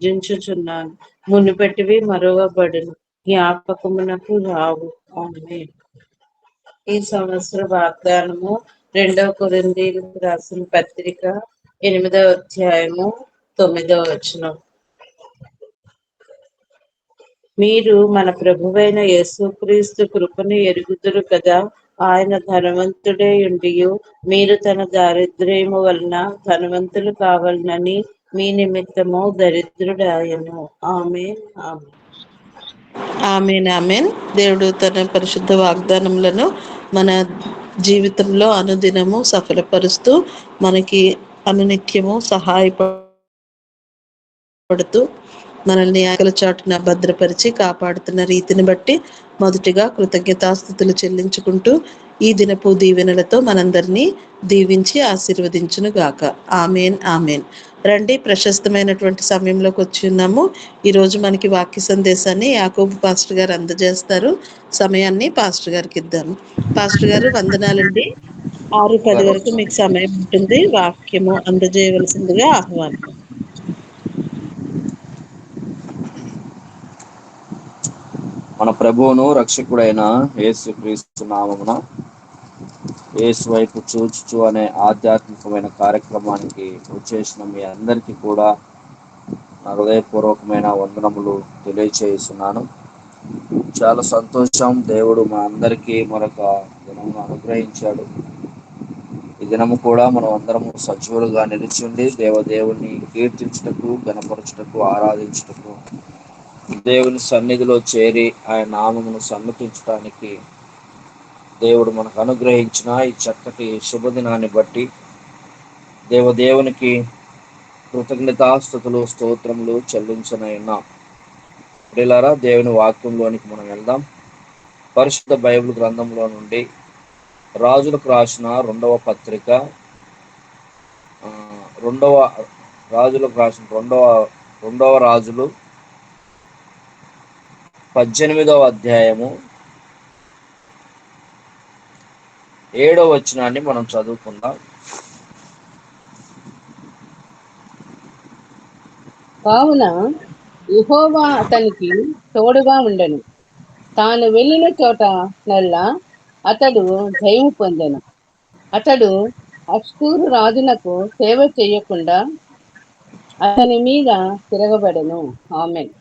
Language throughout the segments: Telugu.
సృజించుచున్నాను. మునుపటివి మరువబడును, జ్ఞాపకమునకు రావు. ఆమేన్. ఈ సంవత్సర వాగ్దానము 2 కొరింథీయులకు రాసిన పత్రిక 8వ అధ్యాయము 9వ వచనం. మీరు మన ప్రభువైన యేసుక్రీస్తు కృపను ఎరుగుదురు కదా. ఆయన ధనవంతుడై ఉండియు మీరు తన దారిద్ర్యము వలన ధనవంతులు కావాలనని మీ నిమిత్తము దరిద్రుడాయను. ఆమేన్. ఆమేన్. ఆమేన్. దేవుడు తన పరిశుద్ధ వాగ్దానములను మన జీవితంలో అనుదినము సఫలపరుస్తూ మనకి అనునిత్యము సహాయపడుతూ మనల్ని ఆకలి చాటున భద్రపరిచి కాపాడుతున్న రీతిని బట్టి మొదటిగా కృతజ్ఞతాస్థుతులు చెల్లించుకుంటూ ఈ దినపు దీవెనలతో మనందరినీ దీవించి ఆశీర్వదించును గాక. ఆమేన్. ఆమేన్. రండి, ప్రశస్తమైనటువంటి సమయంలోకి వచ్చి ఉన్నాము. ఈరోజు మనకి వాక్య సందేశాన్ని యాకోబు పాస్టర్ గారు అందజేస్తారు. సమయాన్ని పాస్టర్ గారికి ఇద్దాము. పాస్టర్ గారు, వందనాలండి. 6:10 వరకు మీకు సమయం ఉంటుంది. వాక్యము అందజేయవలసిందిగా ఆహ్వానం. మన ప్రభువును రక్షకుడైన యేసుక్రీస్తు నామమున యేసు వైపు చూచుచు అనే ఆధ్యాత్మికమైన కార్యక్రమానికి వచ్చేసిన మీ అందరికీ కూడా నా హృదయపూర్వకమైన వందనములు తెలియచేస్తున్నాను. చాలా సంతోషం. దేవుడు మా అందరికీ మరొక దినమును అనుగ్రహించాడు. ఈ దినము కూడా మనం అందరము సజీవులుగా నిలిచిండి దేవదేవుని కీర్తించుటకు, గణపరచుటకు, ఆరాధించుటకు, దేవుని సన్నిధిలో చేరి ఆయన నామమును సన్నతించడానికి దేవుడు మనకు అనుగ్రహించిన ఈ చక్కటి శుభదినాన్ని బట్టి దేవదేవునికి కృతజ్ఞతాస్తుతులు, స్తోత్రములు చెల్లించనైనా ప్రియులారా, దేవుని వాక్యంలోనికి మనం వెళ్దాం. పరిశుద్ధ బైబిల్ గ్రంథంలో నుండి రాజులకు రాసిన రెండవ రాజులు 18వ అధ్యాయము 7వ వచనాన్ని మనం చదువుకుందాం. కావున యెహోవా అతనికి తోడుగా ఉండెను. తాను వెళ్ళిన చోట నల్లా అతడు జయము పొందెను. అతడు అష్షూరు రాజునకు సేవ చేయకుండా అతని మీద తిరగబడెను. ఆమేన్.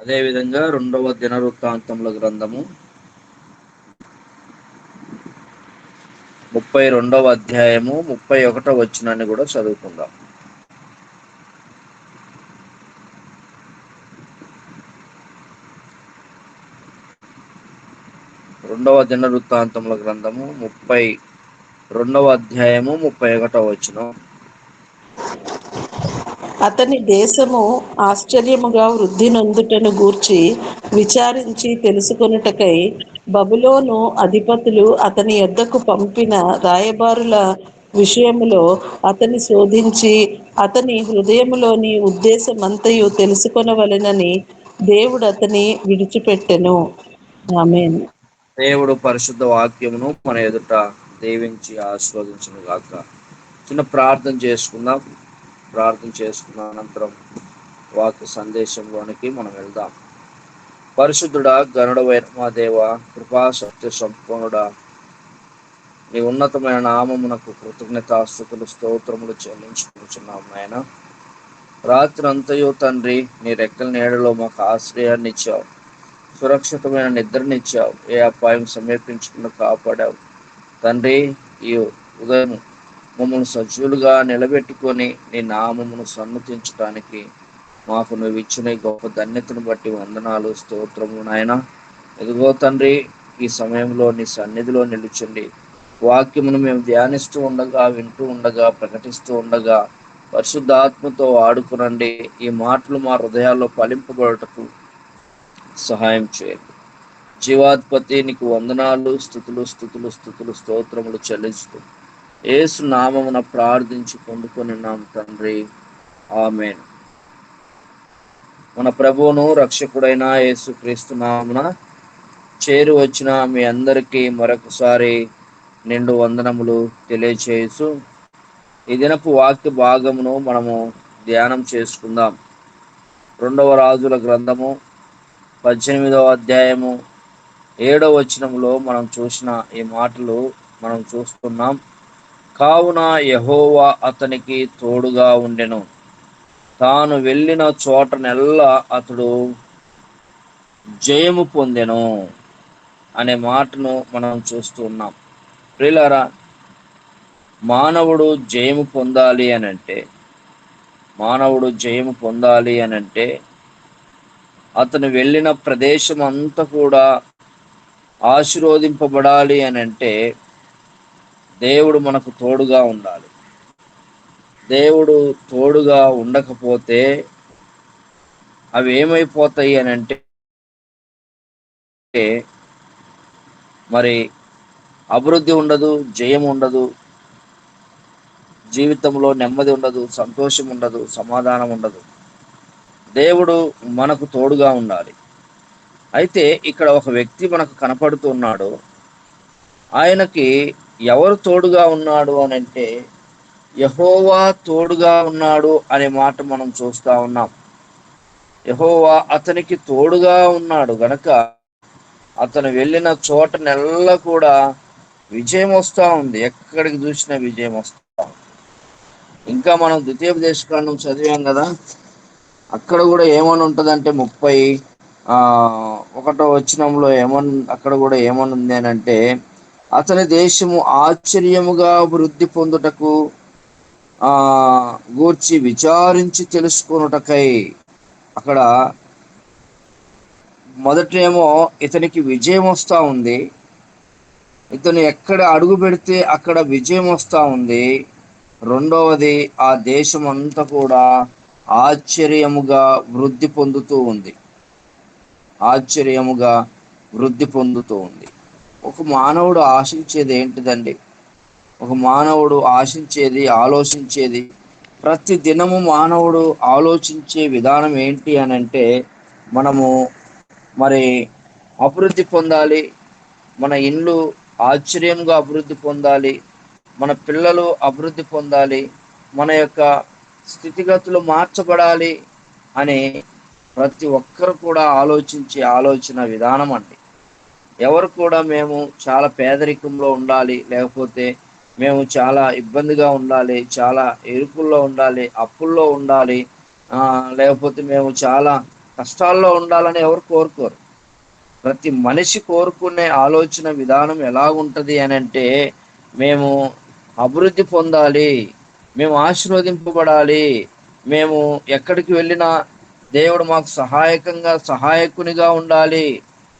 అదేవిధంగా 2వ దినవృత్తాంతముల గ్రంథము 32వ అధ్యాయము 31వ వచనాన్ని కూడా చదువుకుందాం. రెండవ దినవృత్తాంతముల గ్రంథము 32వ అధ్యాయము 31వ వచనం. అతని దేశము ఆశ్చర్యముగా వృద్ధి నొందుటను గూర్చి విచారించి తెలుసుకొనుటకై బబులోను అధిపతులు అతని యొద్దకు పంపిన రాయబారుల విషయములో అతని శోధించి అతని హృదయములోని ఉద్దేశమంతయు తెలుసుకొనవలెనని దేవుడు అతని విడిచిపెట్టెను. ఆమేన్. దేవుడు పరిశుద్ధ వాక్యమును మన ఎదుట దీవించి ఆశీర్వదించును గాక. చిన్న ప్రార్థన చేసుకుందాం. ప్రార్థన చేసుకున్న అనంతరం వాక్య సందేశంలోనికి మనం వెళ్దాం. పరిశుద్ధుడా, గరుడవైన మా దేవ, కృపా సత్య సంపూర్ణుడా, నీ ఉన్నతమైన నామమునకు కృతజ్ఞతాస్తుతులు, స్తోత్రములు చెల్లించుకుంటున్నాం నాయన. రాత్రి అంతయు తండ్రి నీ రెక్కల నీడలో మాకు ఆశ్రయాన్ని ఇచ్చావు, సురక్షితమైన నిద్రనిచ్చావు, ఏ అపాయం సమీపించకుండా కాపాడావు తండ్రి. ఈ ఉదయం మమ్మల్ని సజీవులుగా నిలబెట్టుకొని నీ నామమును సన్నతించడానికి మాకు నువ్వు ఇచ్చిన గొప్ప ధన్యతను బట్టి వందనాలు, స్తోత్రములు నాయన. ఎదుగో తండ్రి, ఈ సమయంలో నీ సన్నిధిలో నిలుచుండి వాక్యమును మేము ధ్యానిస్తూ ఉండగా, వింటూ ఉండగా, ప్రకటిస్తూ ఉండగా పరిశుద్ధాత్మతో ఆడుకునండి. ఈ మాటలు మా హృదయాల్లో ఫలింపబడుటకు సహాయం చేయండి. జీవాధిపతి నీకు వందనాలు, స్తుతులు స్తుతులు స్తుతులు స్తోత్రములు చెల్లిస్తూ యేసు నామమున ప్రార్థించి పొందుకొనిన్నాం తండ్రి. ఆమేన్. మన ప్రభువును రక్షకుడైన యేసుక్రీస్తు నామమున చేరి వచ్చిన మీ అందరికీ మరొకసారి నిండు వందనములు తెలియచేయచ్చు. ఈ దినపు వాక్య భాగమును మనము ధ్యానం చేసుకుందాం. రెండవ రాజుల గ్రంథము 18వ అధ్యాయము 7వ వచనంలో మనం చూసిన ఈ మాటలు మనం చూస్తున్నాం. కావున యెహోవా అతనికి తోడుగా ఉండెను, తాను వెళ్ళిన చోటనెల్లా అతడు జయము పొందెను అనే మాటను మనం చూస్తూ ఉన్నాం. ప్రియులారా, మానవుడు జయము పొందాలి అనంటే అతను వెళ్ళిన ప్రదేశం అంతా కూడా ఆశీర్వదింపబడాలి అనంటే దేవుడు మనకు తోడుగా ఉండాలి. దేవుడు తోడుగా ఉండకపోతే అవి ఏమైపోతాయి అనంటే మరి అభివృద్ధి ఉండదు, జయం ఉండదు, జీవితంలో నెమ్మది ఉండదు, సంతోషం ఉండదు, సమాధానం ఉండదు. దేవుడు మనకు తోడుగా ఉండాలి. అయితే ఇక్కడ ఒక వ్యక్తి మనకు కనపడుతున్నాడు. ఆయనకి ఎవరు తోడుగా ఉన్నాడు అనంటే యెహోవా తోడుగా ఉన్నాడు అనే మాట మనం చూస్తా ఉన్నాం. యెహోవా అతనికి తోడుగా ఉన్నాడు గనక అతను వెళ్ళిన చోటనెల్లా కూడా విజయం వస్తూ ఉంది. ఎక్కడికి చూసినా విజయం వస్తూ ఉంది. ఇంకా మనం ద్వితీయోపదేశకాండం చదివాం కదా, అక్కడ కూడా ఏమని ఉంటుందంటే 31వ వచనంలో అక్కడ కూడా ఏమని ఉంది అనంటే అతని దేశము ఆశ్చర్యముగా వృద్ధి పొందుటకు గూర్చి విచారించి తెలుసుకొనుటకై. అక్కడ మొదటేమో ఇతనికి విజయం వస్తూ ఉంది, ఇతను ఎక్కడ అడుగు పెడితే అక్కడ విజయం వస్తూ ఉంది. రెండవది, ఆ దేశం అంతా కూడా ఆశ్చర్యముగా వృద్ధి పొందుతూ ఉంది. ఒక మానవుడు ఆశించేది ఏంటిదండి? ఒక మానవుడు ఆలోచించేది ప్రతి దినము మానవుడు ఆలోచించే విధానం ఏంటి అనంటే మనము మరి అభివృద్ధి పొందాలి, మన ఇండ్లు ఆశ్చర్యంగా అభివృద్ధి పొందాలి, మన పిల్లలు అభివృద్ధి పొందాలి, మన యొక్క స్థితిగతులు మార్చబడాలి అని ప్రతి ఒక్కరు కూడా ఆలోచించే ఆలోచన విధానం అండి. ఎవరు కూడా మేము చాలా పేదరికంలో ఉండాలి, లేకపోతే మేము చాలా ఇబ్బందిగా ఉండాలి, చాలా ఇరుకుల్లో ఉండాలి, అప్పుల్లో ఉండాలి, లేకపోతే మేము చాలా కష్టాల్లో ఉండాలని ఎవరు కోరుకోరు. ప్రతి మనిషి కోరుకునే ఆలోచన విధానం ఎలా ఉంటుంది అనంటే మేము అభివృద్ధి పొందాలి, మేము ఆశీర్వదింపబడాలి, మేము ఎక్కడికి వెళ్ళినా దేవుడు మాకు సహాయకునిగా ఉండాలి,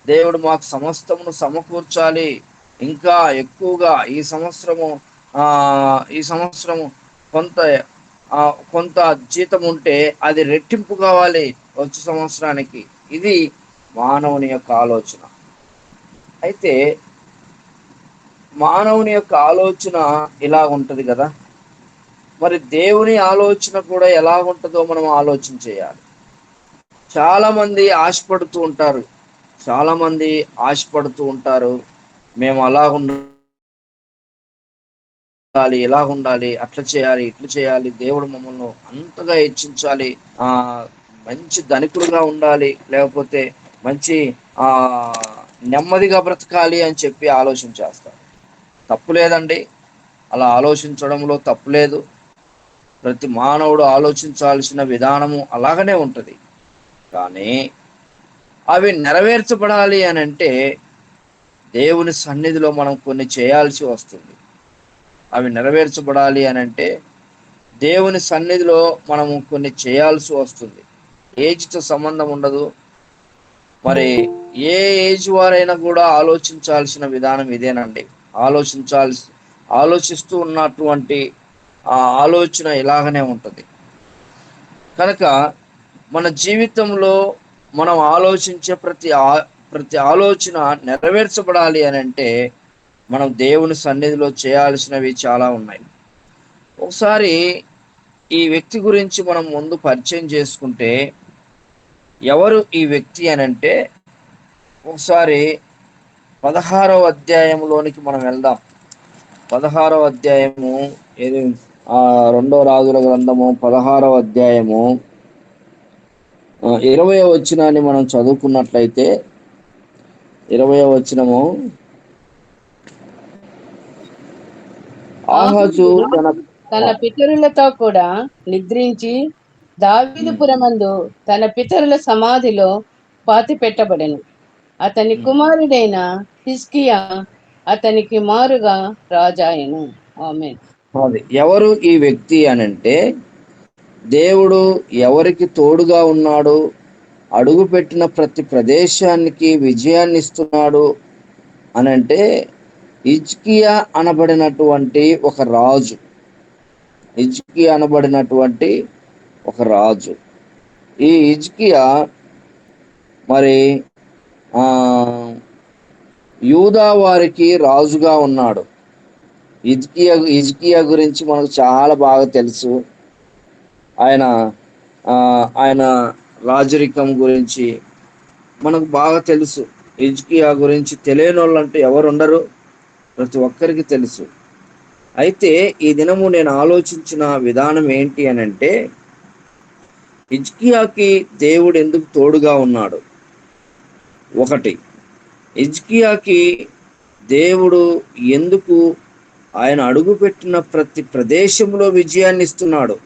దేవుడు మాకు సమస్తమును సమకూర్చాలి, ఇంకా ఎక్కువగా ఈ సంవత్సరము కొంత జీతం ఉంటే అది రెట్టింపు కావాలి వచ్చే సంవత్సరానికి. ఇది మానవుని యొక్క ఆలోచన. అయితే మానవుని యొక్క ఆలోచన ఇలా ఉంటది కదా, మరి దేవుని ఆలోచన కూడా ఎలా ఉంటుందో మనం ఆలోచన చేయాలి. చాలా మంది ఆశపడుతూ ఉంటారు, మేము అలా ఉండాలి, ఇలా ఉండాలి, అట్లా చేయాలి, ఇట్లా చేయాలి, దేవుడు మమ్మల్ని అంతగా హెచ్చించాలి, మంచి ధనికులుగా ఉండాలి, లేకపోతే మంచి నెమ్మదిగా బ్రతకాలి అని చెప్పి ఆలోచన చేస్తారు. తప్పు లేదండి, అలా ఆలోచించడంలో తప్పు లేదు. ప్రతి మానవుడు ఆలోచించాల్సిన విధానము అలాగనే ఉంటుంది. కానీ అవి నెరవేర్చబడాలి అని అంటే దేవుని సన్నిధిలో మనం కొన్ని చేయాల్సి వస్తుంది. అవి నెరవేర్చబడాలి అని అంటే దేవుని సన్నిధిలో మనము కొన్ని చేయాల్సి వస్తుంది. ఏజ్తో సంబంధం ఉండదు. మరి ఏ ఏజ్ వారైనా కూడా ఆలోచించాల్సిన విధానం ఇదేనండి. ఆలోచిస్తూ ఉన్నటువంటి ఆలోచన ఇలాగనే ఉంటుంది. కనుక మన జీవితంలో మనం ఆలోచించే ప్రతి ఆలోచన నెరవేర్చబడాలి అని అంటే మనం దేవుని సన్నిధిలో చేయాల్సినవి చాలా ఉన్నాయి. ఒకసారి ఈ వ్యక్తి గురించి మనం ముందు పరిచయం చేసుకుంటే ఎవరు ఈ వ్యక్తి అని అంటే ఒకసారి 16వ అధ్యాయంలోనికి మనం వెళ్దాం. 16వ అధ్యాయము రెండో రాజుల గ్రంథము 16వ అధ్యాయము 20వ వచనాన్ని మనం చదువుకున్నట్లయితే 20వ వచనము, ఆహాజు ఆహాజు తన పితరులతో కూడా నిద్రించి దావీదుపురమందు తన పితరుల సమాధిలో పాతి పెట్టబడెను. అతని కుమారుడైన హిజ్కియా అతనికి మారుగా రాజాయను. ఆమేన్. అది ఎవరు ఈ వ్యక్తి అనంటే, దేవుడు ఎవరికి తోడుగా ఉన్నాడు, అడుగుపెట్టిన ప్రతి ప్రదేశానికి విజయాన్ని ఇస్తున్నాడు అనంటే హిజ్కియా అనబడినటువంటి ఒక రాజు. హిజ్కియా అనబడినటువంటి ఒక రాజు. ఈ హిజ్కియా మరి యూదా వారికి రాజుగా ఉన్నాడు. హిజ్కియా గురించి మనకు చాలా బాగా తెలుసు. ఆయన రాజరికం గురించి మనకు బాగా తెలుసు. హిజ్కియా గురించి తెలియని వాళ్ళు అంటే ఎవరు ఉండరు, ప్రతి ఒక్కరికి తెలుసు. అయితే ఈ దినము నేను ఆలోచించిన విధానం ఏంటి అని అంటే, హిజ్కియాకి దేవుడు ఎందుకు తోడుగా ఉన్నాడు? ఒకటి, హిజ్కియాకి దేవుడు ఎందుకు ఆయన అడుగుపెట్టిన ప్రతి ప్రదేశంలో విజయాన్ని ఇస్తున్నాడు?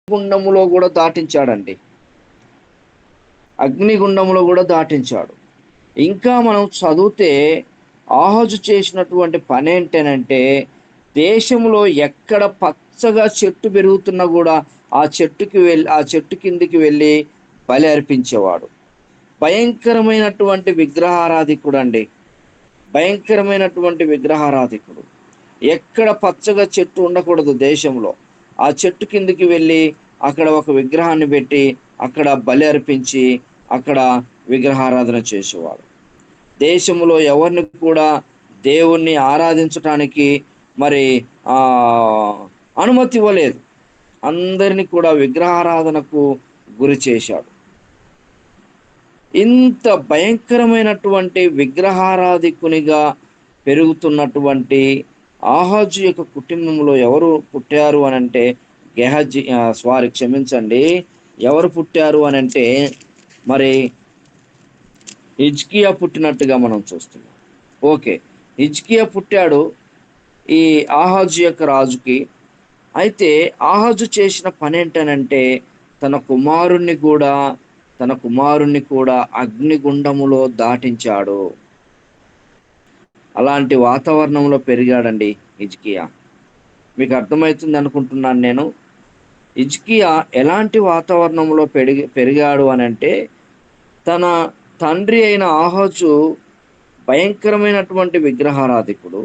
గుండములో కూడా దాటించాడండి. అగ్నిగుండంలో కూడా దాటించాడు. ఇంకా మనం చదివితే ఆహాజు చేసినటువంటి పని ఏంటనంటే, దేశంలో ఎక్కడ పచ్చగా చెట్టు పెరుగుతున్నా కూడా ఆ చెట్టు కిందికి వెళ్ళి బలి అర్పించేవాడు. భయంకరమైనటువంటి విగ్రహారాధికుడు అండి. భయంకరమైనటువంటి విగ్రహారాధికుడు. ఎక్కడ పచ్చగా చెట్టు ఉండకూడదు దేశంలో, ఆ చెట్టు కిందికి వెళ్ళి అక్కడ ఒక విగ్రహాన్ని పెట్టి అక్కడ బలి అర్పించి అక్కడ విగ్రహారాధన చేసేవాడు. దేశంలో ఎవరిని కూడా దేవుణ్ణి ఆరాధించటానికి మరి అనుమతి ఇవ్వలేదు. అందరినీ కూడా విగ్రహారాధనకు గురి చేశాడు. ఇంత భయంకరమైనటువంటి విగ్రహారాధికునిగా పెరుగుతున్నటువంటి ఆహాజు యొక్క కుటుంబంలో ఎవరు పుట్టారు అనంటే ఎవరు పుట్టారు అనంటే మరి హిజ్కియా పుట్టినట్టుగా మనం చూస్తున్నాం. ఓకే, హిజ్కియా పుట్టాడు ఈ ఆహాజు యొక్క రాజుకి. అయితే ఆహాజు చేసిన పని ఏంటనంటే తన కుమారుణ్ణి కూడా అగ్నిగుండములో దాటించాడు. అలాంటి వాతావరణంలో పెరిగాడండి హిజ్కియా. మీకు అర్థమవుతుంది అనుకుంటున్నాను నేను. హిజ్కియా ఎలాంటి వాతావరణంలో పెరిగాడు అనంటే, తన తండ్రి అయిన ఆహాజు భయంకరమైనటువంటి విగ్రహారాధికుడు.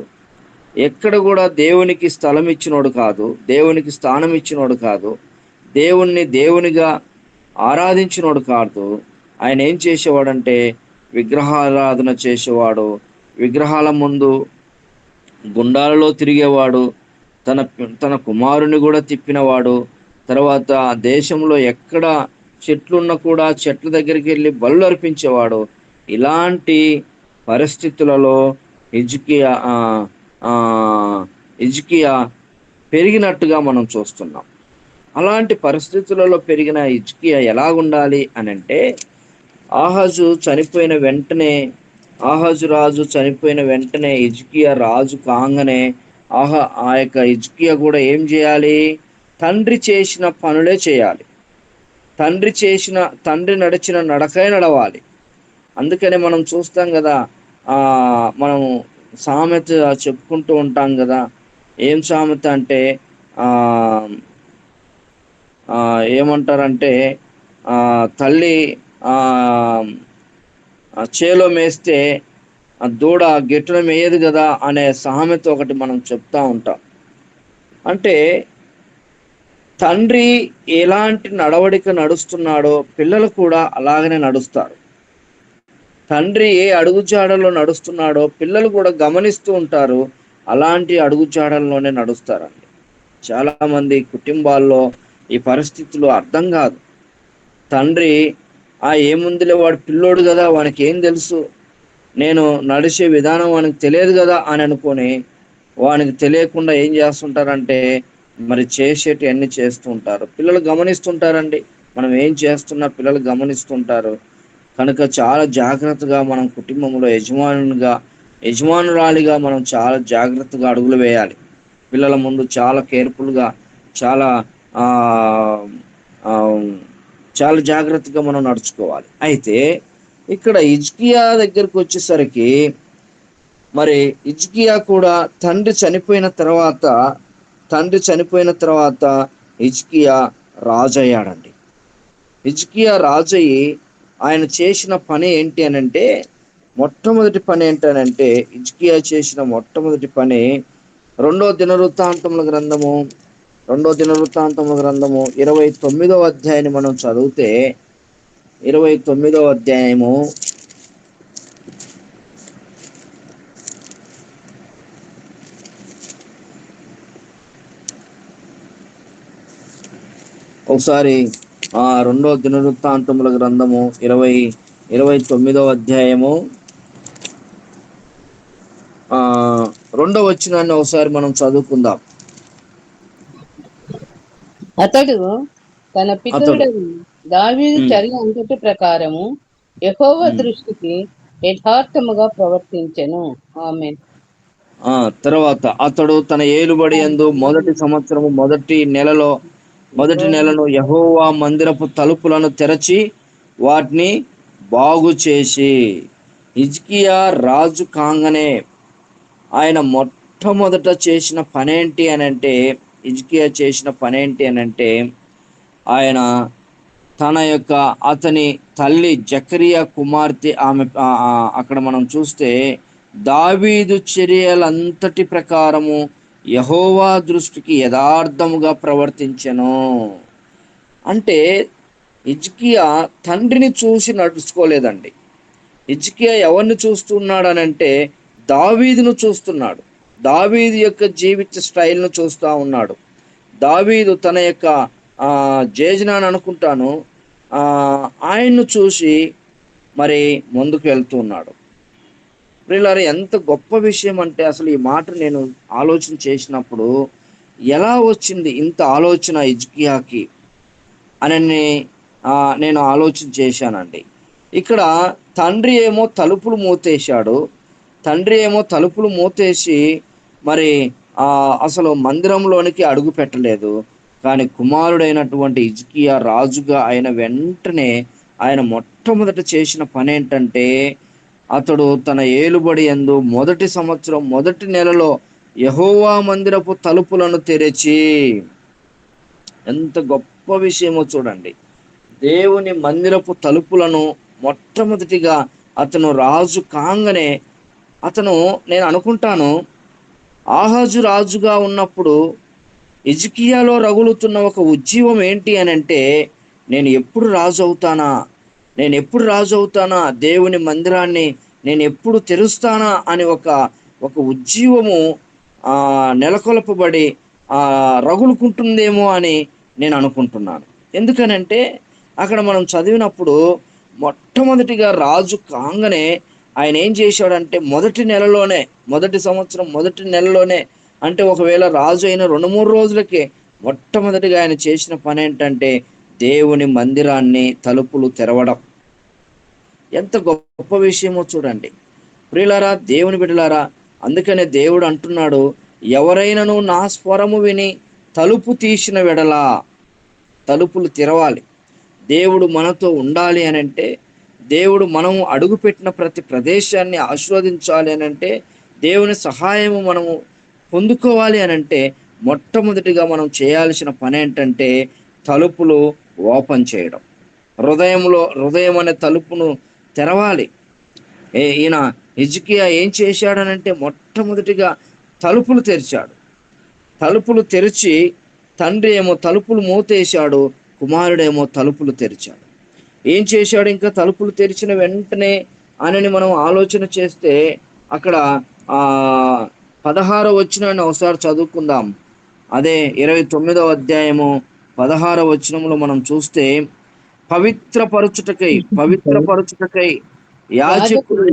ఎక్కడ కూడా దేవునికి స్థలం ఇచ్చినోడు కాదు, దేవునికి స్థానం ఇచ్చినోడు కాదు, దేవునిగా ఆరాధించినోడు కాదు. ఆయన ఏం చేసేవాడంటే విగ్రహారాధన చేసేవాడు. విగ్రహాల ముందు గుండాలలో తిరిగేవాడు. తన కుమారుని కూడా తిప్పినవాడు. తర్వాత దేశంలో ఎక్కడ చెట్లున్నా కూడా చెట్ల దగ్గరికి వెళ్ళి బలులు అర్పించేవాడు. ఇలాంటి పరిస్థితులలో హిజ్కియా పెరిగినట్టుగా మనం చూస్తున్నాం. అలాంటి పరిస్థితులలో పెరిగిన హిజ్కియా ఎలాగుండాలి అని అంటే, ఆహాజు చనిపోయిన వెంటనే ఆహాజు రాజు చనిపోయిన వెంటనే హిజ్కియా రాజు కాగానే ఆ యొక్క హిజ్కియా కూడా ఏం చేయాలి? తండ్రి చేసిన పనులే చేయాలి. తండ్రి నడిచిన నడకే నడవాలి. అందుకనే మనం చూస్తాం కదా, మనం సామెత చెప్పుకుంటూ ఉంటాం కదా. ఏం సామెత అంటే ఏమంటారంటే, తల్లి చేలో మేస్తే దూడ గిట్టున మేయదు కదా అనే సామెత ఒకటి మనం చెప్తా ఉంటాం. అంటే తండ్రి ఎలాంటి నడవడిక నడుస్తున్నాడో పిల్లలు కూడా అలాగనే నడుస్తారు. తండ్రి ఏ అడుగుజాడల్లో నడుస్తున్నాడో పిల్లలు కూడా గమనిస్తూ ఉంటారు, అలాంటి అడుగుజాడల్లోనే నడుస్తారండి. చాలా మంది కుటుంబాల్లో ఈ పరిస్థితులు అర్థం కాదు. తండ్రి ఏముందిలే, వాడు పిల్లోడు కదా, వానికి ఏం తెలుసు, నేను నడిచే విధానం వానికి తెలియదు కదా అని అనుకొని వానికి తెలియకుండా ఏం చేస్తుంటారంటే మరి చేసేటి అన్ని చేస్తూ ఉంటారు. పిల్లలు గమనిస్తుంటారండి, మనం ఏం చేస్తున్నా పిల్లలు గమనిస్తుంటారు. కనుక చాలా జాగ్రత్తగా మనం కుటుంబంలో యజమానురాలిగా మనం చాలా జాగ్రత్తగా అడుగులు వేయాలి. పిల్లల ముందు చాలా కేర్ఫుల్గా, చాలా చాలా జాగ్రత్తగా మనం నడుచుకోవాలి. అయితే ఇక్కడ హిజ్కియా దగ్గరికి వచ్చేసరికి, మరి హిజ్కియా కూడా తండ్రి చనిపోయిన తర్వాత హిజ్కియా రాజు అయ్యాడండి. హిజ్కియా రాజయ్యి ఆయన చేసిన పని ఏంటి అనంటే, మొట్టమొదటి పని ఏంటనంటే, హిజ్కియా చేసిన మొట్టమొదటి పని 2వ దినవృత్తాంతముల గ్రంథము 29వ అధ్యాయాన్ని మనం చదివితే, 29వ అధ్యాయము ఒకసారి 2వ దినవృత్తాంతముల గ్రంథము 29వ అధ్యాయము 2వ వచనాన్ని ఒకసారి మనం చదువుకుందాం. అతడు తన పితరుడైన దావీదు చర్య అంతటి ప్రకారము యెహోవా దృష్టికి యథార్థముగా ప్రవర్తించెను. ఆమేన్. తర్వాత అతడు తన ఏలుబడి యందు మొదటి సంవత్సరము మొదటి నెలను యెహోవా మందిరపు తలుపులను తెరచి వాటిని బాగు చేసి, హిజ్కియా రాజు కాంగనే ఆయన మొట్టమొదట చేసిన పనేంటి అనంటే, హిజ్కియా చేసిన పనేంటి అనంటే, ఆయన అతని తల్లి జకరియా కుమార్తె ఆమె అక్కడ మనం చూస్తే దావీదు చర్యలంతటి ప్రకారము యెహోవా దృష్టికి యథార్థముగా ప్రవర్తించెను. అంటే హిజ్కియా తండ్రిని చూసి నడుచుకోలేదండి. హిజ్కియా ఎవరిని చూస్తున్నాడనంటే దావీదును చూస్తున్నాడు. దావీదు యొక్క జీవిత స్టైల్ను చూస్తూ ఉన్నాడు. దావీదు తన యొక్క జేజనాన్ని అనుకుంటాను, ఆయన్ను చూసి మరి ముందుకు వెళ్తూ ఉన్నాడు. ప్రియులారా, ఎంత గొప్ప విషయం అంటే, అసలు ఈ మాట నేను ఆలోచన చేసినప్పుడు ఎలా వచ్చింది ఇంత ఆలోచన హిజ్కియాకి అని నేను ఆలోచన చేశానండి. ఇక్కడ తండ్రి ఏమో తలుపులు మూతేసి మరి అసలు మందిరంలోనికి అడుగు పెట్టలేదు. కానీ కుమారుడైనటువంటి హిజ్కియా రాజుగా అయిన వెంటనే ఆయన మొట్టమొదట చేసిన పని ఏంటంటే, అతడు తన ఏలుబడి యందు మొదటి సంవత్సరం మొదటి నెలలో యెహోవా మందిరపు తలుపులను తెరిచి, ఎంత గొప్ప విషయమో చూడండి. దేవుని మందిరపు తలుపులను మొట్టమొదటిగా అతను రాజు కాంగనే నేను అనుకుంటాను, ఆహాజు రాజుగా ఉన్నప్పుడు హిజ్కియాలో రగులుతున్న ఒక ఉజ్జీవం ఏంటి అని అంటే, నేను ఎప్పుడు రాజు అవుతానా, దేవుని మందిరాన్ని నేను ఎప్పుడు తెరుస్తానా అని ఒక ఉజ్జీవము నెలకొల్పబడి రగులుకుంటుందేమో అని నేను అనుకుంటున్నాను. ఎందుకనంటే అక్కడ మనం చదివినప్పుడు మొట్టమొదటిగా రాజు కాంగనే ఆయన ఏం చేశాడంటే, మొదటి సంవత్సరం మొదటి నెలలోనే, అంటే ఒకవేళ రాజు అయిన 2-3 రోజులకే మొట్టమొదటిగా ఆయన చేసిన పని ఏంటంటే దేవుని మందిరాన్ని తలుపులు తెరవడం. ఎంత గొప్ప విషయమో చూడండి ప్రియులారా, దేవుని బిడ్డలారా. అందుకనే దేవుడు అంటున్నాడు, ఎవరైనాను నా స్వరము విని తలుపు తీసిన వెడలా, తలుపులు తెరవాలి. దేవుడు మనతో ఉండాలి అని అంటే, దేవుడు మనం అడుగుపెట్టిన ప్రతి ప్రదేశాన్ని ఆశీర్వదించాలి అని అంటే, దేవుని సహాయము మనము పొందుకోవాలి అని అంటే, మొట్టమొదటిగా మనం చేయాల్సిన పని ఏంటంటే తలుపులు ఓపెన్ చేయడం. హృదయం అనే తలుపును తెరవాలి. ఈయన హిజ్కియా ఏం చేశాడనంటే మొట్టమొదటిగా తలుపులు తెరిచాడు. తలుపులు తెరిచి తండ్రి ఏమో తలుపులు మూతేశాడు, కుమారుడేమో తలుపులు తెరిచాడు. ఏం చేశాడు ఇంకా తలుపులు తెరిచిన వెంటనే అని మనం ఆలోచన చేస్తే అక్కడ 16వ వచనాన్ని ఒకసారి చదువుకుందాం. అదే 29వ అధ్యాయము 16వ వచనంలో మనం చూస్తే, పవిత్రపరచుటకై యాజకుడు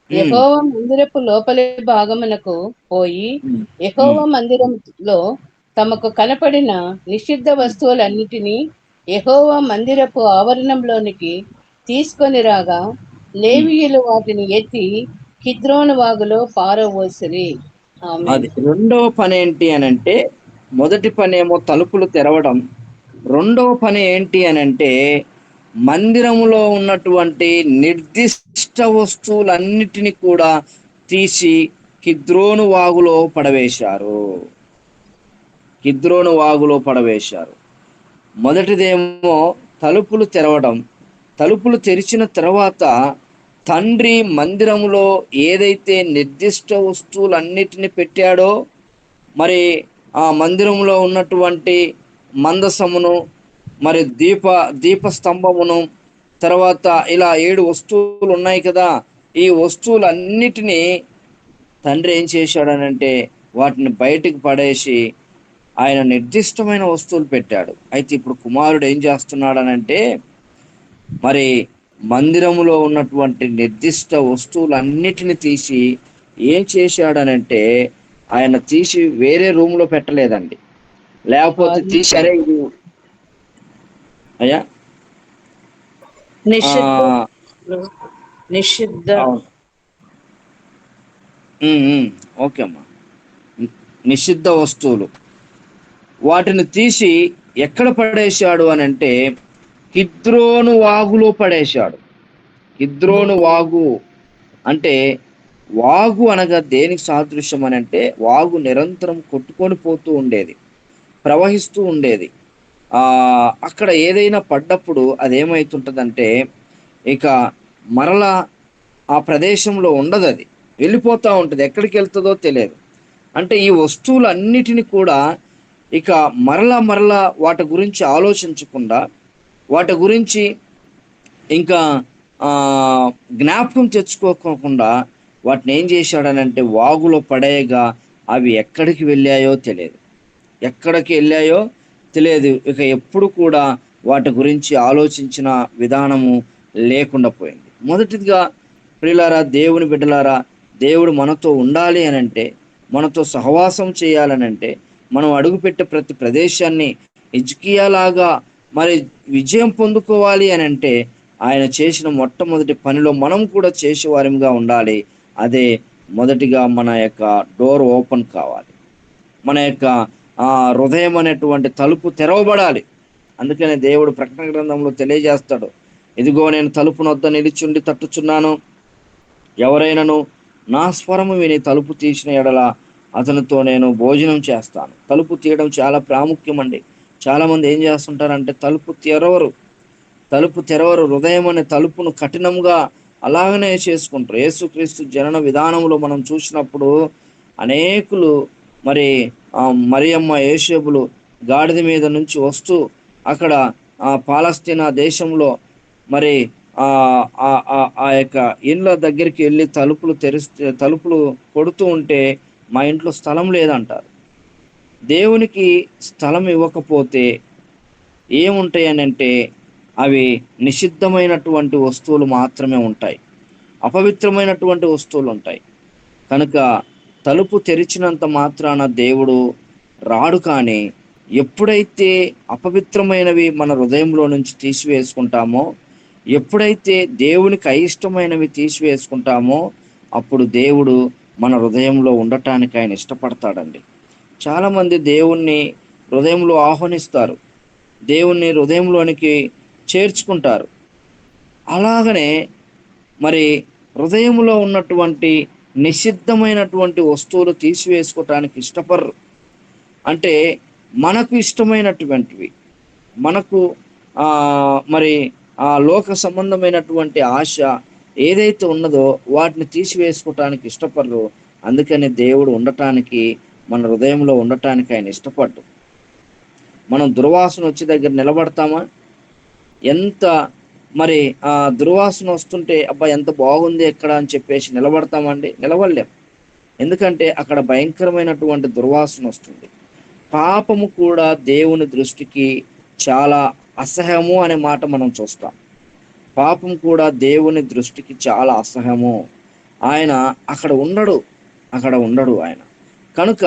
యెహోవా మందిరపు లోపలి భాగమునకు పోయి యెహోవా మందిరంలో తమకు కనపడిన నిషిద్ధ వస్తువులన్నిటినీ యెహోవా మందిరపు ఆవరణంలోనికి తీసుకొని రాగా, లేవీయులు వాటిని ఎత్తి కిద్రోను వాగులో పారవోసిరి. అది రెండవ పని ఏంటి అనంటే, మొదటి పని ఏమో తలుపులు తెరవడం, రెండవ పని ఏంటి అనంటే మందిరములో ఉన్నటువంటి నిర్దిష్ట వస్తువులన్నిటినీ కూడా తీసి కిద్రోను వాగులో పడవేశారు. మొదటిదేమో తలుపులు తెరవడం. తలుపులు తెరిచిన తర్వాత తండ్రి మందిరములో ఏదైతే నిర్దిష్ట వస్తువులన్నిటిని పెట్టాడో, మరి ఆ మందిరంలో ఉన్నటువంటి మందసమును, మరి దీపస్తంభమును, తర్వాత ఇలా 7 వస్తువులు ఉన్నాయి కదా, ఈ వస్తువులన్నిటినీ తండ్రి ఏం చేశాడనంటే వాటిని బయటికి పడేసి ఆయన నిర్దిష్టమైన వస్తువులు పెట్టాడు. అయితే ఇప్పుడు కుమారుడు ఏం చేస్తున్నాడనంటే, మరి మందిరములో ఉన్నటువంటి నిర్దిష్ట వస్తువులన్నిటిని తీసి ఏం చేశాడనంటే ఆయన తీసి వేరే రూమ్ లో పెట్టలేదండి. లేకపోతే తీసారే ఇది అయ్యా నిషిద్ధ ఓకే అమ్మా, నిషిద్ధ వస్తువులు వాటిని తీసి ఎక్కడ పడేశాడు అని అంటే కిద్రోను వాగులో పడేశాడు. కిద్రోను వాగు అంటే, వాగు అనగా దేనికి సాదృశ్యం అని అంటే, వాగు నిరంతరం కొట్టుకొని పోతూ ఉండేది, ప్రవహిస్తూ ఉండేది. అక్కడ ఏదైనా పడ్డప్పుడు అదేమవుతుంటుందంటే ఇక మరలా ఆ ప్రదేశంలో ఉండదు, అది వెళ్ళిపోతూ ఉంటుంది, ఎక్కడికి వెళ్తుందో తెలియదు. అంటే ఈ వస్తువులన్నిటిని కూడా ఇక మరలా వాటి గురించి ఆలోచించకుండా, వాటి గురించి ఇంకా జ్ఞాపకం తెచ్చుకోకుండా వాటిని ఏం చేశాడనంటే వాగులో పడేయగా అవి ఎక్కడికి వెళ్ళాయో తెలియదు. ఇక ఎప్పుడు కూడా వాటి గురించి ఆలోచించిన విధానము లేకుండా పోయింది. మొదటిగా ప్రియులారా, దేవుని బిడ్డలారా, దేవుడు మనతో ఉండాలి అనంటే, మనతో సహవాసం చేయాలనంటే, మనం అడుగుపెట్టే ప్రతి ప్రదేశాన్ని హిజ్కియాలాగా మరి విజయం పొందుకోవాలి అని అంటే ఆయన చేసిన మొట్టమొదటి పనిలో మనం కూడా చేసేవారిగా ఉండాలి. అదే మొదటిగా మన యొక్క డోర్ ఓపెన్ కావాలి, మన యొక్క హృదయం అనేటువంటి తలుపు తెరవబడాలి. అందుకనే దేవుడు ప్రకటన గ్రంథంలో తెలియజేస్తాడు, ఇదిగో నేను తలుపు నొద్ద నిలిచుండి తట్టుచున్నాను, ఎవరైనాను నా స్వరము విని తలుపు తీసిన ఎడల అతనితో నేను భోజనం చేస్తాను. తలుపు తీయడం చాలా ప్రాముఖ్యం అండి. చాలా మంది ఏం చేస్తుంటారంటే తలుపు తెరవరు, హృదయం అనే తలుపును కఠినంగా అలాగనే చేసుకుంటారు. యేసుక్రీస్తు జనన విధానంలో మనం చూసినప్పుడు అనేకులు మరి మరియమ్మ యేసేబులు గాడిద మీద నుంచి వస్తూ అక్కడ పాలస్తీనా దేశంలో మరి ఆ యొక్క ఇళ్ళ దగ్గరికి వెళ్ళి తలుపులు కొడుతూ ఉంటే మా ఇంట్లో స్థలం లేదంటారు. దేవునికి స్థలం ఇవ్వకపోతే ఏముంటాయి అని అంటే అవి నిషిద్ధమైనటువంటి వస్తువులు మాత్రమే ఉంటాయి, అపవిత్రమైనటువంటి వస్తువులు ఉంటాయి. కనుక తలుపు తెరిచినంత మాత్రాన దేవుడు రాడు, కానీ ఎప్పుడైతే అపవిత్రమైనవి మన హృదయంలో నుంచి తీసివేసుకుంటామో, ఎప్పుడైతే దేవునికి అయిష్టమైనవి తీసివేసుకుంటామో, అప్పుడు దేవుడు మన హృదయంలో ఉండటానికి ఆయన ఇష్టపడతాడండి. చాలామంది దేవుణ్ణి హృదయంలో ఆహ్వానిస్తారు, దేవుణ్ణి హృదయంలోనికి చేర్చుకుంటారు. అలాగనే మరి హృదయంలో ఉన్నటువంటి నిషిద్ధమైనటువంటి వస్తువులు తీసివేసుకోవటానికి ఇష్టపడరు. అంటే మనకు ఇష్టమైనటువంటివి, మనకు మరి ఆ లోక సంబంధమైనటువంటి ఆశ ఏదైతే ఉన్నదో వాటిని తీసివేసుకోవటానికి ఇష్టపడరు. అందుకని దేవుడు ఉండటానికి, మన హృదయంలో ఉండటానికి ఆయన ఇష్టపడ్డు. మనం దుర్వాసన వచ్చే దగ్గర నిలబడతామా? ఎంత మరి ఆ దుర్వాసన వస్తుంటే అబ్బా ఎంత బాగుంది ఎక్కడ అని చెప్పేసి నిలబడతామండి? నిలబడలేం. ఎందుకంటే అక్కడ భయంకరమైనటువంటి దుర్వాసన వస్తుంది. పాపము కూడా దేవుని దృష్టికి చాలా అసహ్యము అనే మాట మనం చూస్తాం. పాపం కూడా దేవుని దృష్టికి చాలా అసహ్యము. ఆయన అక్కడ ఉండడు ఆయన. కనుక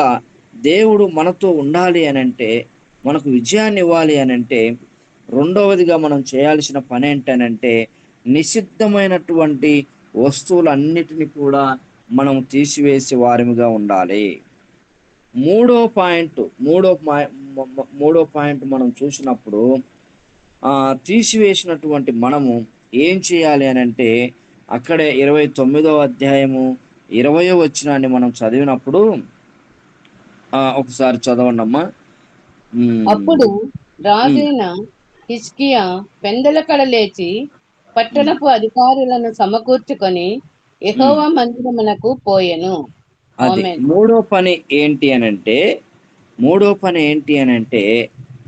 దేవుడు మనతో ఉండాలి అని అంటే, మనకు విజయాన్ని ఇవ్వాలి అని అంటే, రెండవదిగా మనం చేయాల్సిన పని ఏంటనంటే, నిషిద్ధమైనటువంటి వస్తువులన్నిటిని కూడా మనం తీసివేసే వారిగా ఉండాలి. మూడో పాయింట్ మనం చూసినప్పుడు, తీసివేసినటువంటి మనము ఏం చేయాలి అని అంటే, అక్కడే 29వ అధ్యాయము 20వ వచనాన్ని మనం చదివినప్పుడు, ఒకసారి చదవండి అమ్మా. అప్పుడు రాజైన హిజ్కియా పెందలకడ లేచి పట్టణపు అధికారులను సమకూర్చుకొని యెహోవా మందిరమునకు పోయెను. అది మూడో పని ఏంటి అనంటే,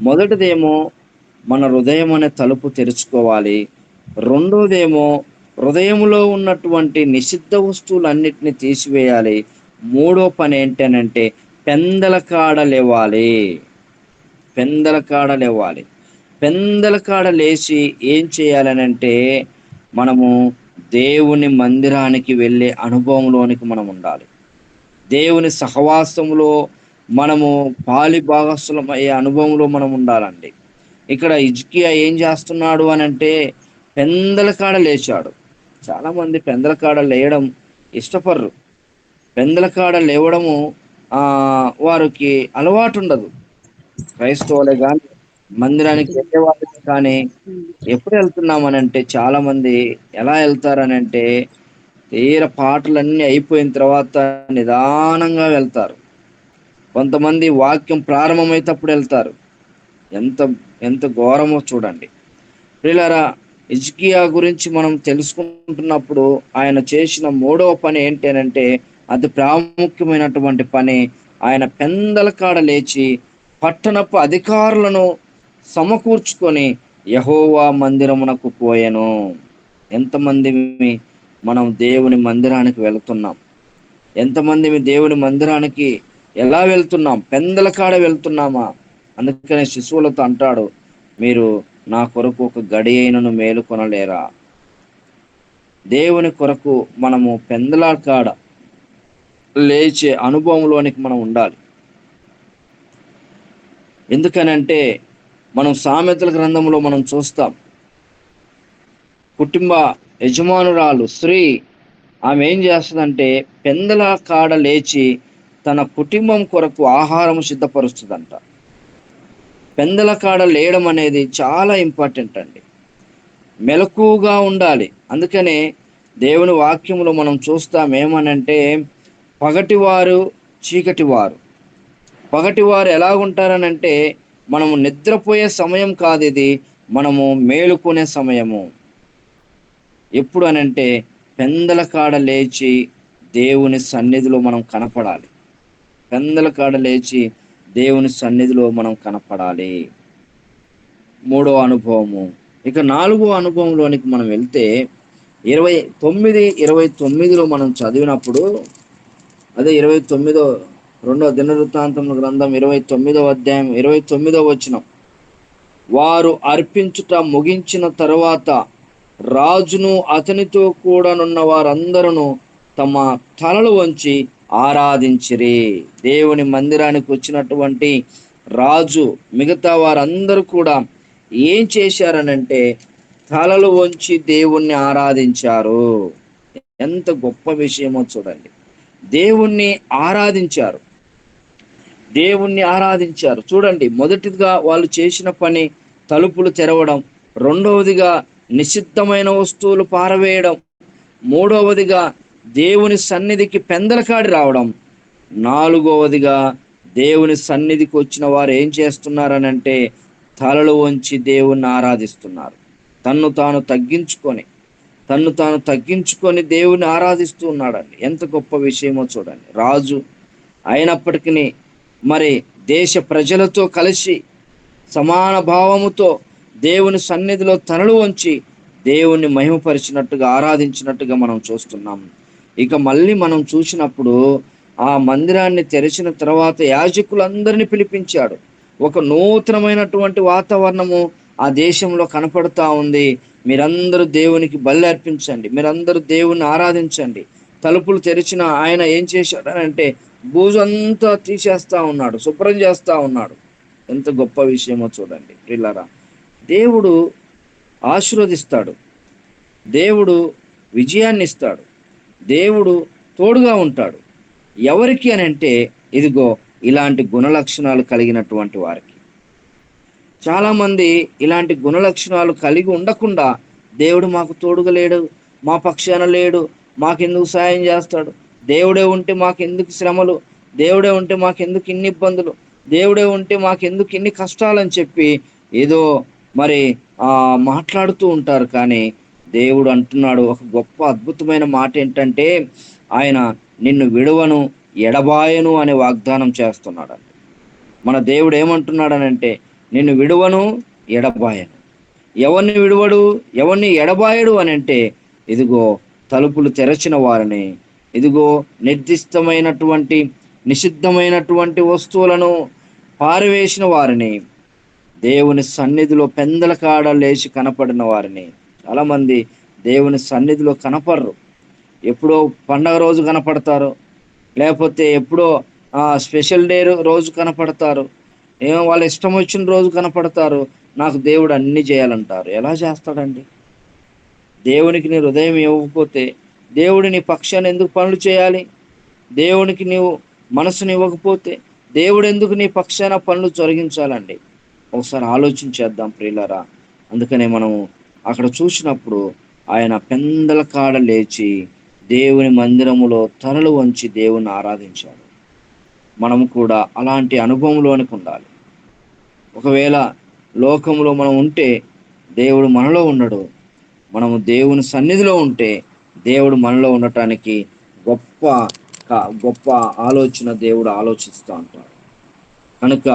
మొదటిదేమో మన హృదయం అనే తలుపు తెరుచుకోవాలి. రెండోదేమో హృదయంలో ఉన్నటువంటి నిషిద్ధ వస్తువులన్నిటిని తీసివేయాలి. మూడో పని ఏంటనంటే పెందలకాడ లేవాలి. పెందలకాడ లేచి ఏం చేయాలనంటే, మనము దేవుని మందిరానికి వెళ్ళే అనుభవంలోనికి మనం ఉండాలి. దేవుని సహవాసంలో మనము పాలి భాగస్థులం అయ్యే అనుభవంలో మనం ఉండాలండి. ఇక్కడ హిజ్కియా ఏం చేస్తున్నాడు అని అంటే, పెందలకాడ లేచాడు. చాలామంది పెందలకాడ లేయడం ఇష్టపడరు. పెందలకాడ లేవడము వారికి అలవాటు ఉండదు. క్రైస్తవులే కానీ, మందిరానికి వెళ్ళే వాళ్ళకి కానీ ఎప్పుడు వెళ్తున్నామనంటే, చాలామంది ఎలా వెళ్తారనంటే, తీర పాటలన్నీ అయిపోయిన తర్వాత నిదానంగా వెళ్తారు. కొంతమంది వాక్యం ప్రారంభమైనప్పుడు వెళ్తారు. ఎంత ఘోరమో చూడండి. ప్రియులారా, హిజ్కియా గురించి మనం తెలుసుకుంటున్నప్పుడు ఆయన చేసిన మూడవ పని ఏంటి అంటే, అతి ప్రాముఖ్యమైనటువంటి పని, ఆయన పెందలకాడ లేచి పట్టణపు అధికారులను సమకూర్చుకొని యెహోవా మందిరమునకు పోయెను. ఎంతమంది మనం దేవుని మందిరానికి వెళ్తున్నాం? ఎంతమంది దేవుని మందిరానికి ఎలా వెళ్తున్నాం? పెందలకాడ వెళ్తున్నామా? అందుకనే శిశువులతో అంటాడు, మీరు నా కొరకు ఒక గడి అయినను మేలుకొనలేరా? దేవుని కొరకు మనము పెందలకాడ లేచే అనుభవంలోనికి మనం ఉండాలి. ఎందుకనంటే, మనం సామెతల గ్రంథంలో మనం చూస్తాం, కుటుంబ యజమానురాలు స్త్రీ ఆమె ఏం చేస్తుందంటే, పెందలకాడ లేచి తన కుటుంబం కొరకు ఆహారం సిద్ధపరుస్తుందంట. పెందలకాడ లేయడం అనేది చాలా ఇంపార్టెంట్ అండి. మెలకుగా ఉండాలి. అందుకనే దేవుని వాక్యంలో మనం చూస్తాం ఏమనంటే, పగటివారు పగటివారు ఎలా ఉంటారనంటే, మనము నిద్రపోయే సమయం కాదు ఇది, మనము మేలుకునే సమయము. ఎప్పుడు అనంటే, పెందలకాడ లేచి దేవుని సన్నిధిలో మనం కనపడాలి. పెందలకాడ లేచి దేవుని సన్నిధిలో మనం కనపడాలి. మూడో అనుభవము. ఇక నాలుగో అనుభవంలోనికి మనం వెళ్తే 29:29లో మనం చదివినప్పుడు, అదే 29వ దినవృత్తాంతముల గ్రంథం 29వ అధ్యాయం 29వ వచనం, వారు అర్పించుట ముగించిన తరువాత రాజును అతనితో కూడానున్న వారందరూ తమ తలలు వంచి ఆరాధించిరి. దేవుని మందిరానికి వచ్చినటువంటి రాజు మిగతా వారందరూ కూడా ఏం చేశారనంటే తలలు వంచి దేవుణ్ణి ఆరాధించారు. ఎంత గొప్ప విషయమో చూడండి. దేవుణ్ణి ఆరాధించారు, దేవుణ్ణి ఆరాధించారు. చూడండి, మొదటిగా వాళ్ళు చేసిన పని తలుపులు తెరవడం, రెండవదిగా నిషిద్ధమైన వస్తువులు పారవేయడం, మూడవదిగా దేవుని సన్నిధికి పెందలకాడి రావడం, నాలుగవదిగా దేవుని సన్నిధికి వచ్చిన వారు ఏం చేస్తున్నారనంటే తలలు వంచి దేవుణ్ణి ఆరాధిస్తున్నారు. తన్ను తాను తగ్గించుకొని దేవుని ఆరాధిస్తూ ఉన్నాడండి. ఎంత గొప్ప విషయమో చూడండి. రాజు అయినప్పటికీ మరి దేశ ప్రజలతో కలిసి సమాన భావముతో దేవుని సన్నిధిలో తలలు వంచి దేవుణ్ణి మహిమపరిచినట్టుగా ఆరాధించినట్టుగా మనం చూస్తున్నాం. ఇక మళ్ళీ మనం చూసినప్పుడు ఆ మందిరాన్ని తెరిచిన తర్వాత యాజకులందరినీ పిలిపించాడు. ఒక నూతనమైనటువంటి వాతావరణము ఆ దేశంలో కనపడుతూ ఉంది. మీరందరూ దేవునికి బలి అర్పించండి, మీరందరూ దేవుని ఆరాధించండి. తలుపులు తెరిచిన ఆయన ఏం చేశాడనంటే బూజంతా తీసేస్తా ఉన్నాడు, శుభ్రం చేస్తా ఉన్నాడు. ఎంత గొప్ప విషయమో చూడండి ప్రియులారా. దేవుడు ఆశీర్వదిస్తాడు, దేవుడు విజయాన్ని ఇస్తాడు, దేవుడు తోడుగా ఉంటాడు. ఎవరికి అని అంటే ఇదిగో ఇలాంటి గుణలక్షణాలు కలిగినటువంటి వారికి. చాలామంది ఇలాంటి గుణలక్షణాలు కలిగి ఉండకుండా దేవుడు మాకు తోడుగా లేడు, మా పక్షాన లేడు, మాకెందుకు సాయం చేస్తాడు, దేవుడే ఉంటే మాకెందుకు శ్రమలు, దేవుడే ఉంటే మాకెందుకు ఇన్ని ఇబ్బందులు, దేవుడే ఉంటే మాకెందుకు ఇన్ని కష్టాలని చెప్పి ఏదో మరి మాట్లాడుతూ ఉంటారు. కానీ దేవుడు అంటున్నాడు ఒక గొప్ప అద్భుతమైన మాట ఏంటంటే ఆయన నిన్ను విడువను ఎడబాయను అనే వాగ్దానం చేస్తున్నాడు. మన దేవుడు ఏమంటున్నాడనంటే నిన్ను విడువను ఎడబాయను. ఎవరిని విడువడు, ఎవరిని ఎడబాయడు అని అంటే ఇదిగో తలుపులు తెరచిన వారిని, ఇదిగో నిర్దిష్టమైనటువంటి నిషిద్ధమైనటువంటి వస్తువులను పారవేసిన వారిని, దేవుని సన్నిధిలో పెందలకాడ లేచి కనపడిన వారిని. చాలామంది దేవుని సన్నిధిలో కనపడరు. ఎప్పుడో పండగ రోజు కనపడతారు, లేకపోతే ఎప్పుడో స్పెషల్ డే రోజు కనపడతారు, ఏమో వాళ్ళ ఇష్టం వచ్చిన రోజు కనపడతారు. నాకు దేవుడు అన్ని చేయాలంటారు. ఎలా చేస్తాడండి? దేవునికి నీ హృదయం ఇవ్వకపోతే దేవుడు నీ పక్షాన్ని ఎందుకు పనులు చేయాలి? దేవునికి నీవు మనసుని ఇవ్వకపోతే దేవుడు ఎందుకు నీ పక్షాన పనులు జరిగించాలండి? ఒకసారి ఆలోచించేద్దాం ప్రియులారా. అందుకనే మనము అక్కడ చూసినప్పుడు ఆయన పెందల కాడ లేచి దేవుని మందిరములో తలలు వంచి దేవుని ఆరాధించాడు. మనము కూడా అలాంటి అనుభవంలోనికి ఉండాలి. ఒకవేళ లోకంలో మనం ఉంటే దేవుడు మనలో ఉండడు, మనము దేవుని సన్నిధిలో ఉంటే దేవుడు మనలో ఉండటానికి గొప్ప ఆలోచన దేవుడు ఆలోచిస్తూ ఉంటాడు. కనుక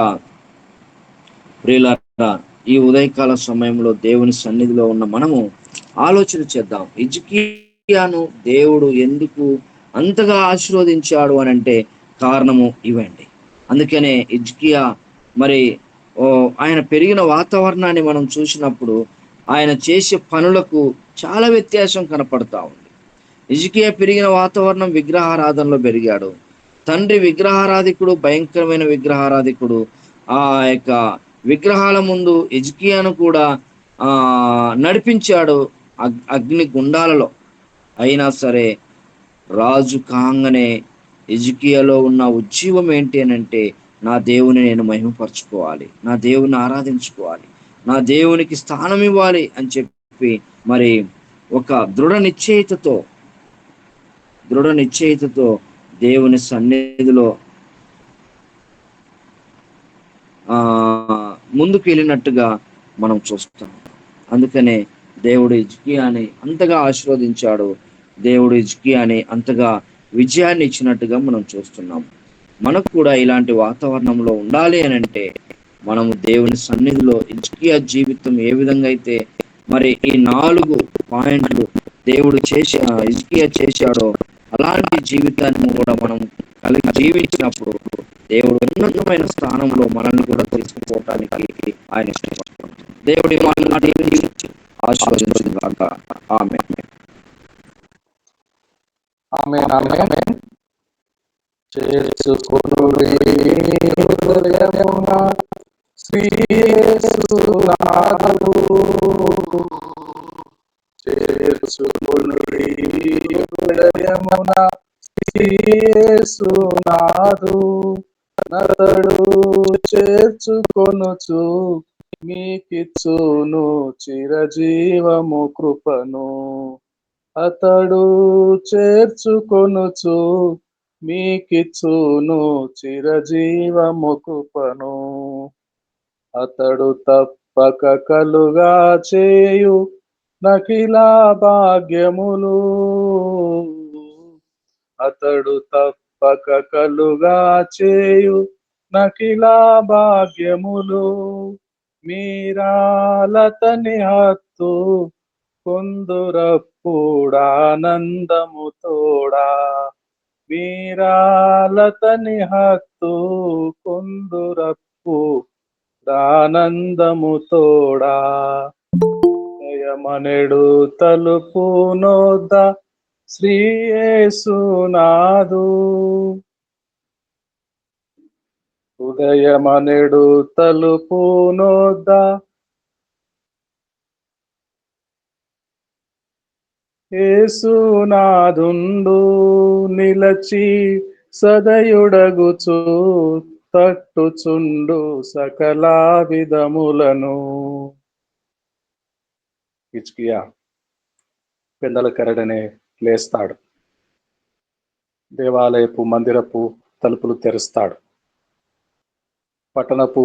ప్రియులారా, ఈ ఉదయకాల సమయంలో దేవుని సన్నిధిలో ఉన్న మనము ఆలోచన చేద్దాం. హిజ్కియాను దేవుడు ఎందుకు అంతగా ఆశీర్వదించాడు అని అంటే కారణము ఇవండి. అందుకనే హిజ్కియా మరి ఆయన పెరిగిన వాతావరణాన్ని మనం చూసినప్పుడు ఆయన చేసే పనులకు చాలా వ్యత్యాసం కనపడతా ఉంది. హిజ్కియా పెరిగిన వాతావరణం విగ్రహారాధనలో పెరిగాడు. తండ్రి విగ్రహారాధికుడు, భయంకరమైన విగ్రహారాధికుడు. ఆ యొక్క విగ్రహాల ముందు హిజ్కియాను కూడా నడిపించాడు అగ్ని గుండాలలో. అయినా సరే రాజు కాంగనే హిజ్కియాలో ఉన్న ఉజ్జీవం ఏంటి అని అంటే నా దేవుని నేను మహిమపరచుకోవాలి, నా దేవుని ఆరాధించుకోవాలి, నా దేవునికి స్థానం ఇవ్వాలి అని చెప్పి మరి ఒక దృఢ నిశ్చయితతో దేవుని సన్నిధిలో ముందుకు వెళ్ళినట్టుగా మనం చూస్తాం. అందుకనే దేవుడు హిజ్కియాని అంతగా ఆశీర్వదించాడు, దేవుడు హిజ్కియాని అంతగా విజయాన్ని ఇచ్చినట్టుగా మనం చూస్తున్నాం. మనకు కూడా ఇలాంటి వాతావరణంలో ఉండాలి అని అంటే మనము దేవుని సన్నిధిలో హిజ్కియా జీవితం ఏ విధంగా అయితే మరి ఈ 4 పాయింట్లు దేవుడు హిజ్కియా చేశాడో అలాంటి జీవితాన్ని కూడా మనం కలిగి జీవించినప్పుడు దేవుడు ఉన్నతమైన స్థానంలో మనల్ని కూడా తీసుకుపోవటానికి ఆయన ఇష్టపడుతున్నాడు. దేవుడి మాటలు ఆశీర్వదించుగాక. ఆమేన్. చేసుకొనుడి హృదయమున చేర్చుకొనుడి హృదయమున యేసునాథు నతడు చేర్చుకొనుచు మీకిచ్చును చిరజీవము కృపను. అతడు చేర్చుకొనుచు మీకిచ్చును చిరజీవము కృపను. అతడు తప్పక కలుగా చేయు నఖిలా భాగ్యములు. అతడు తప్పక కలుగా చేయు నఖిలా భాగ్యములు. మీరాలతని హత్తు కొందురప్పుడానందము తోడా. మీరాలతని హత్తు కొందురప్పు ఆనందము తోడా. దయమనెడు తలుపు నోద శ్రీ యేసునాథు. ఉదయమనెడు తలుపు నోద యేసునాథుండు నిలచి సదయుడగుచు తట్టుచుండు సకల విధములను. హిజ్కియా పెందల కరడనే లేస్తాడు. దేవాలయపు మందిరపు తలుపులు తెరుస్తాడు. పట్టణపు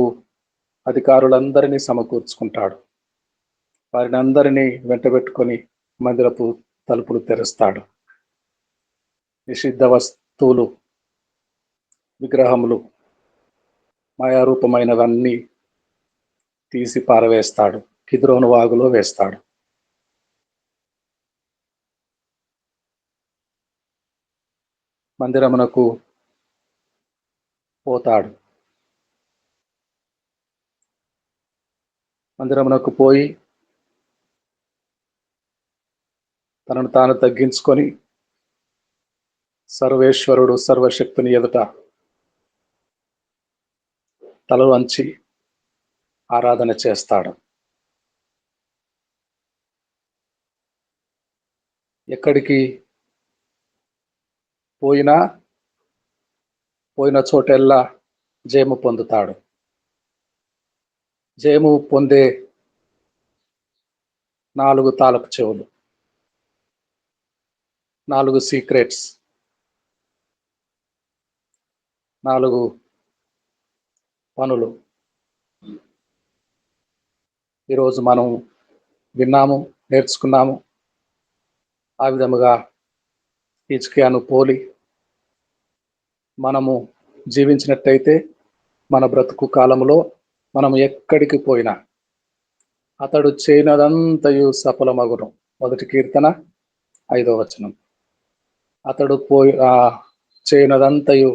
అధికారులందరినీ సమకూర్చుకుంటాడు. వారిని అందరినీ వెంటబెట్టుకొని మందిరపు తలుపులు తెరుస్తాడు. నిషిద్ధ వస్తువులు, విగ్రహములు, మాయారూపమైనవన్నీ తీసి పారవేస్తాడు. కిద్రోను వాగులో వేస్తాడు. మందిరమునకు పోతాడు. మందిరమునకు పోయి తనను తాను తగ్గించుకొని సర్వేశ్వరుడు సర్వశక్తుని ఎదుట తల వంచి ఆరాధన చేస్తాడు. ఎక్కడికి పోయిన చోటెల్లా జయము పొందుతాడు. జయము పొందే 4 తాళపు చెవులు, 4 సీక్రెట్స్, 4 పనులు ఈరోజు మనం విన్నాము, నేర్చుకున్నాము. ఆ విధముగా హిజ్కియాను పోలి మనము జీవించినట్టయితే మన బ్రతుకు కాలంలో మనం ఎక్కడికి పోయినా అతడు చేయనదంతయు సఫలమగును. 1 కీర్తన 5వ వచనం. అతడు చేయనదంతయు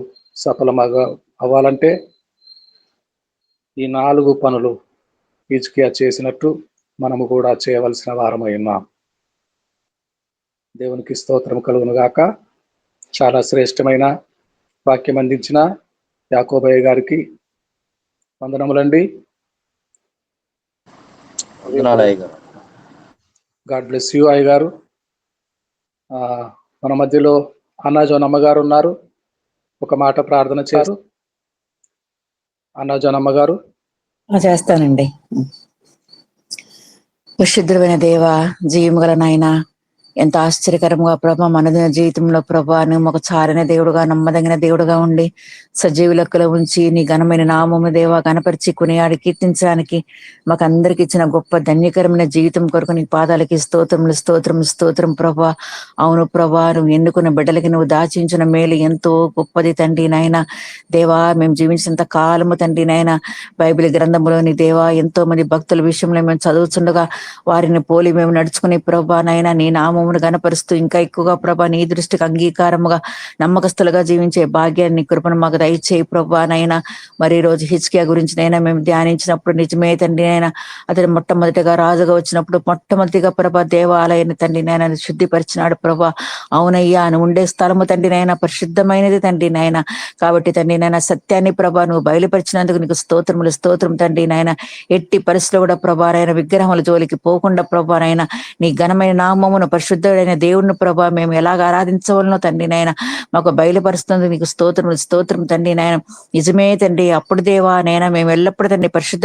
అవ్వాలంటే ఈ 4 పనులు హిజ్కియా చేసినట్టు మనము కూడా చేయవలసిన వారమై ఉన్నాం. దేవునికి స్తోత్రం కలుగును గాక. చాలా శ్రేష్టమైన వాక్యం అందించిన యాకోబయ్య గారికి వందనములండి. గాడ్ బ్లెస్ యూ అయ్య గారు. మన మధ్యలో అన్నాజోన్ అమ్మగారు ఉన్నారు. ఒక మాట ప్రార్థన చేస్తారు. అన్నాజోన్ అమ్మగారు. చేస్తానండి. పరిశుద్ధుడైన దేవ, జీవము గల నాయన, ఎంత ఆశ్చర్యకరంగా ప్రభా మనదిన జీవితంలో ప్రభా నువ్వు ఒక చారిన దేవుడుగా, నమ్మదగిన దేవుడుగా ఉండి సజీవ లెక్కలో ఉంచి నీ ఘనమైన నామము దేవా గణపరిచి కొనియాడి కీర్తించడానికి మాకు అందరికి ఇచ్చిన గొప్ప ధన్యకరమైన జీవితం కొరకు నీ పాదాలకి స్తోత్రములు స్తోత్రం స్తోత్రం ప్రభా. అవును ప్రభా, నువ్వు ఎన్నుకున్న బిడ్డలకి నువ్వు దాచించిన మేలు ఎంతో గొప్పది తండ్రి నాయన. దేవా మేము జీవించినంత కాలము తండ్రి నాయన బైబిల్ గ్రంథంలోని దేవా ఎంతో మంది భక్తుల విషయంలో మేము చదువుతుండగా వారిని పోలి మేము నడుచుకునే ప్రభా నాయన నీ నామం నామమును గణపరుస్తూ ఇంకా ఎక్కువగా ప్రభా నీ దృష్టికి అంగీకారముగా నమ్మకస్తులుగా జీవించే భాగ్యాన్ని కృపను మాకు దయచేయి ప్రభా నైనా. మరి ఈ రోజు హిజ్కియా గురించి నైనా మేము ధ్యానించినప్పుడు నిజమే తండ్రి నైనా అతను మొట్టమొదటిగా రాజుగా వచ్చినప్పుడు మొట్టమొదటిగా ప్రభా దేవాలయాన్ని తండ్రి నైనా శుద్ధిపరిచినాడు ప్రభా. అవునయ్యా నువ్వు ఉండే స్థలము తండ్రి నైనా పరిశుద్ధమైనది తండ్రి నాయన. కాబట్టి తండ్రి నాయన సత్యాన్ని ప్రభా నువ్వు బయలుపరిచినందుకు నీకు స్తోత్రం తండ్రి నాయన. ఎట్టి పరిస్థితుల్లో కూడా ప్రభా నాయన విగ్రహముల జోలికి పోకుండా ప్రభా నాయన నీ ఘనమైన నామమును పరిశుద్ధుడైన దేవుని ప్రభా మేము ఎలాగ ఆరాధించవలనో తండ్రి నాయన మాకు బయలుపరుస్తుంది. నీకు స్తోత్రం తండ్రి నాయన. నిజమే తండ్రి అప్పుడు దేవా నైనా మేము ఎల్లప్పుడూ తండ్రి పరిశుద్ధ